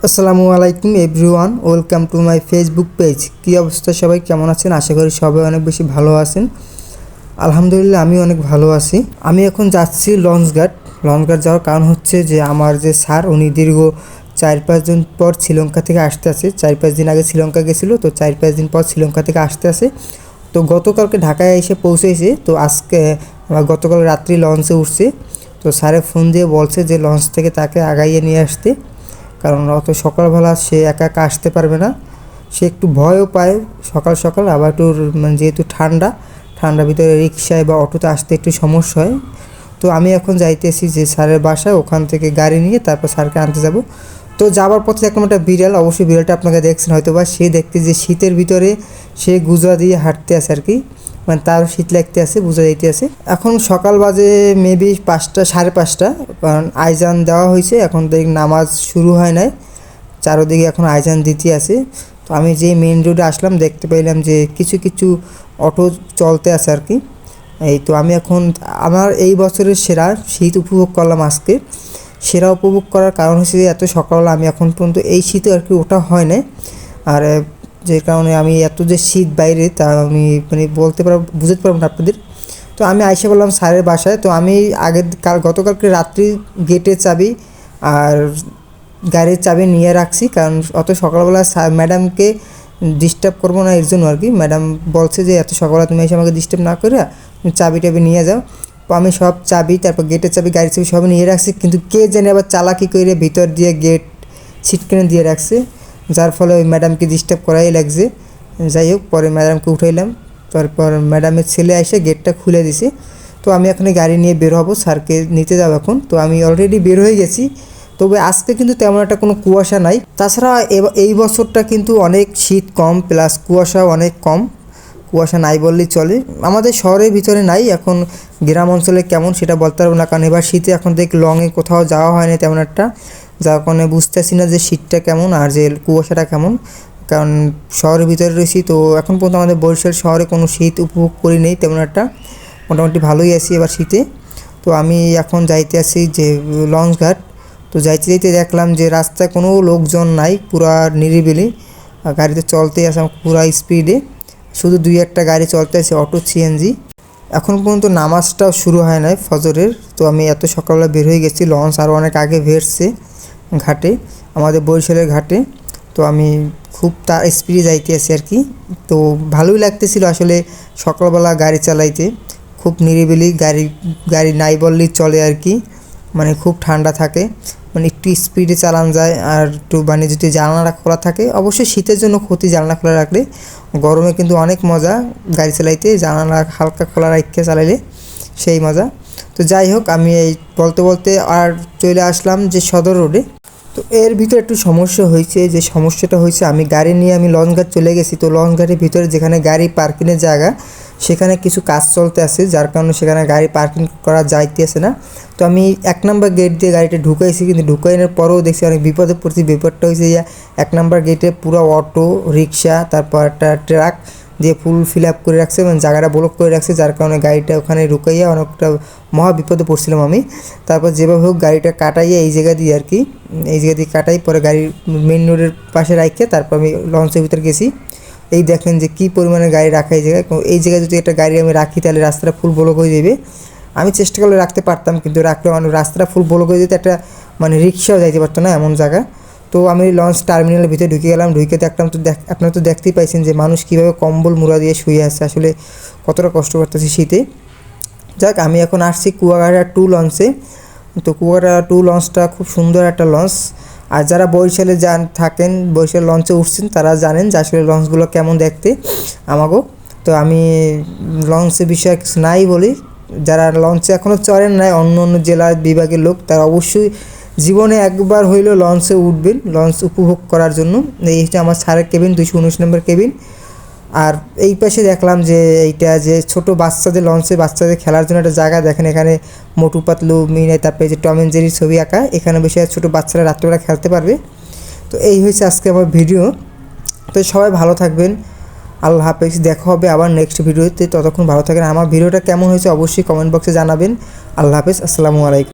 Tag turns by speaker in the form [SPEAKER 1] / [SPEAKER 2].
[SPEAKER 1] আসসালামু আলাইকুম everyone, welcome to my Facebook page. কী অবস্থা সবাই, কেমন আছেন? আশা করি সবাই অনেক বেশি ভালো আছেন। আলহামদুলিল্লাহ আমি অনেক ভালো আছি। আমি এখন যাচ্ছি লঞ্চঘাট যাওয়ার কারণ হচ্ছে যে আমার যে স্যার উনি দীর্ঘ 4-5 দিন পর শ্রীলঙ্কা থেকে আসতে আসে। 4-5 দিন আগে শ্রীলঙ্কা গেছিলো, তো 4-5 দিন পর শ্রীলঙ্কা থেকে আসতে আসে। তো গতকালকে ঢাকায় এসে পৌঁছেছে। তো আজকে গতকাল রাত্রি লঞ্চে উঠছে। তো স্যারে ফোন দিয়ে বলছে যে লঞ্চ থেকে তাকে আগাইয়ে নিয়ে আসতে, কারণ অত সকালবেলা সে একা একা আসতে পারবে না। সে একটু ভয়ও পায় সকাল সকাল, আবার একটু যেহেতু ঠান্ডার ভিতরে রিক্সায় বা অটোতে আসতে একটু সমস্যা হয়। তো আমি এখন যাইতেছি যে স্যারের বাসায়, ওখান থেকে গাড়ি নিয়ে তারপর স্যারকে আনতে যাব। তো যাওয়ার পথে দেখলাম একটা বিড়াল, অবশ্যই বিড়ালটা আপনাকে দেখছেন হয়তো বা। সে দেখতে যে শীতের ভিতরে সে গুজা দিয়ে হাঁটতে আসে আর কি, মানে তার শীত লাগতে আসে, বোঝা যাইতে আসে। এখন সকাল বাজে মেবি 5টা 5:30, কারণ আইজান দেওয়া হয়েছে, এখন দেখ নামাজ শুরু হয় নাই, চারোদিকে এখন আইজান দিতে আছে। তো আমি যে মেইন রোডে আসলাম দেখতে পাইলাম যে কিছু কিছু অটো চলতে আছে আর কি। এই তো আমি এখন আমার এই বছরের সেরা শীত উপভোগ করলাম আজকে। সেরা উপভোগ করার কারণ হচ্ছে যে এত সকালবেলা আমি এখন পর্যন্ত এই শীতে আর কি ওঠা হয় না। আর যে কারণে আমি এত যে শীত বাইরে তা আমি মানে বুঝতে পারবো না আপনাদের। তো আমি আইসা বললাম স্যারের বাসায়। তো আমি গতকালকে রাত্রি গেটের চাবি আর গাড়ির চাবি নিয়ে রাখছি, কারণ অত সকালবেলা ম্যাডামকে ডিস্টার্ব করবো না, এর জন্য আর কি। ম্যাডাম বলছে যে এত সকালবেলা তুমি এসে আমাকে ডিস্টার্ব না করে তুমি চাবি টাবি নিয়ে যাও। তো আমি সব চাবি, তারপর গেটের চাবি, গাড়ির চাবি সব নিয়ে রাখছি, কিন্তু কে জানে আবার চালাকি করে ভিতর দিয়ে গেট ছিটকেনে দিয়ে রাখছে, যার ফলে ওই ম্যাডামকে ডিস্টার্ব করাই লাগছে। যাই হোক, পরে ম্যাডামকে উঠাইলাম, তারপর ম্যাডামের ছেলে এসে গেটটা খুলে দিছে। তো আমি এখন গাড়ি নিয়ে বের হব, স্যারকে নিতে যাব এখন। তো আমি অলরেডি বের হয়ে গেছি। তবে আজকে কিন্তু তেমন একটা কোনো কুয়াশা নাই। তাছাড়া এই বছরটা কিন্তু অনেক শীত কম, প্লাস কুয়াশাও অনেক কম। কুয়াশা নাই বললেই চলে। আমাদের শহরের ভিতরে নাই, এখন গ্রাম অঞ্চলে কেমন সেটা বলতে পারবো না, কারণ এবার শীতে এখন লংয়ে কোথাও যাওয়া হয় না তেমন একটা, যার কারণে বুঝতেছি না যে শীতটা কেমন আর যে কুয়াশাটা কেমন। কারণ শহরের ভিতরে রয়েছি, তো এখন পর্যন্ত আমাদের বরিশাল শহরে কোনো শীত উপভোগ করি নেই তেমন একটা, মোটামুটি ভালোই আছি এবার শীতে। তো আমি এখন যাইতে আছি যে লঞ্চঘাট। তো যাইতে যাইতে দেখলাম যে রাস্তায় কোনো লোকজন নাই, পুরা নিরিবিলি, গাড়িতে চলতেই আছে পুরা স্পিডে, শুধু 2-1টা গাড়ি চলতে আছে, অটো, সিএনজি। এখন পর্যন্ত নামাজটাও শুরু হয় নাই ফজরের। তো আমি এত সকালবেলা বের হয়ে গেছি, লঞ্চ আরও অনেক আগে ভেসছে ঘাটে, আমাদের বরিশালের ঘাটে। তো আমি খুব তার স্পিডে যাইতে আছি আর কি। তো ভালোই লাগতেছিল আসলে সকালবেলা গাড়ি চালাইতে, খুব নিরিবিলি, গাড়ি নাই বললেই চলে আর কি, মানে খুব ঠান্ডা থাকে, মানে একটু স্পিডে চালানো যায়। আর একটু মানে যদি জানলা খোলা থাকে, অবশ্যই শীতের জন্য ক্ষতি জানলা খোলা রাখলে, গরমে কিন্তু অনেক মজা গাড়ি চালাইতে, জানালা হালকা খোলা রাখতে চালাইলে সেই মজা। তো যাই হোক, আমি এই বলতে বলতে আর চলে আসলাম যে সদর রোডে। তো এর ভিতরে একটু সমস্যা হয়েছে, যে সমস্যাটা হয়েছে আমি গাড়ি নিয়ে আমি লঞ্চঘাট চলে গেছি। তো লঞ্চঘাটের ভিতরে যেখানে গাড়ি পার্কিংয়ের জায়গা, সেখানে কিছু কাজ চলতে আছে, যার কারণে সেখানে গাড়ি পার্কিং করা যাইতেছে না। তো আমি 1 নম্বর গেট দিয়ে গাড়িটা ঢুকাইছি, কিন্তু ঢুকাইনের পরেও দেখছি অনেক বিপদে পড়ছি। ব্যাপারটা হয়েছে যে 1 নম্বর গেটে পুরো অটো, রিক্সা, তারপর একটা ট্রাক দিয়ে ফুল ফিল আপ করে রাখছে, মানে জায়গাটা ব্লক করে রাখছে, যার কারণে গাড়িটা ওখানে ঢুকাইয়া অনেকটা মহা বিপদে পড়ছিলাম আমি। তারপর যেভাবে হোক গাড়িটা কাটাইয়া এই জায়গা দিয়ে আর কি, এই জায়গা দিয়ে কাটাই, পরে গাড়ির মেন রোডের পাশে রাখে তারপর আমি লঞ্চের ভিতরে গেছি। এই দেখেন যে কী পরিমাণে গাড়ি রাখা এই জায়গায়। এই জায়গায় যদি একটা গাড়ি আমি রাখি তাহলে রাস্তাটা ফুল ব্লক হয়ে যাবে। আমি চেষ্টা করলে রাখতে পারতাম, কিন্তু রাখলে মানে রাস্তাটা ফুল ব্লক হয়ে যেতে, একটা মানে রিক্সাও যাইতে পারতো না এমন জায়গা। তো আমি লঞ্চ টার্মিনালের ভিতরে ঢুকে গেলাম, ঢুকে দেখলাম তো আপনারা তো দেখতেই পাইছেন যে মানুষ কীভাবে কম্বল মুড়া দিয়ে শুয়ে আছে, আসলে কতটা কষ্ট করতেছি শীতে। যাক, আমি এখন আসছি কুয়াকাটা 2 লঞ্চে। তো কুয়াকাটা 2 লঞ্চটা খুব সুন্দর একটা লঞ্চ। আর যারা বরিশালে থাকেন, বরিশাল লঞ্চে উঠছেন, তারা জানেন যে আসলে লঞ্চগুলো কেমন দেখতে আমাকেও। তো আমি লঞ্চের বিষয়ে কিছু নাই বলি, যারা লঞ্চে এখনও চড়েন নাই, অন্য অন্য জেলার বিভাগের লোক, তারা অবশ্যই জীবনে একবার হইলেও লঞ্চে উঠবেন, লঞ্চ উপভোগ করার জন্য। এই হচ্ছে আমার স্যারের কেবিন, 219 নম্বর কেবিন। আর এই পাশে দেখলাম যে এইটা যে ছোট বাচ্চাদের লঞ্চে, বাচ্চাদের খেলার জন্য একটা জায়গা, দেখেন এখানে মোটু পাতলু, মিনে, তারপরে যে টম অ্যান্ড জেরির ছবি আঁকা, এখানে বসে ছোটো বাচ্চারা রাত্রেবেলা খেলতে পারবে। তো এই হয়েছে আজকে আমার ভিডিও। তো সবাই ভালো থাকবেন, আল্লাহ হাফেজ, দেখা হবে আবার নেক্সট ভিডিওতে। ততক্ষণ ভালো থাকেন। আমার ভিডিওটা কেমন হয়েছে অবশ্যই কমেন্ট বক্সে জানাবেন। আল্লাহ হাফেজ, আসসালামু আলাইকুম।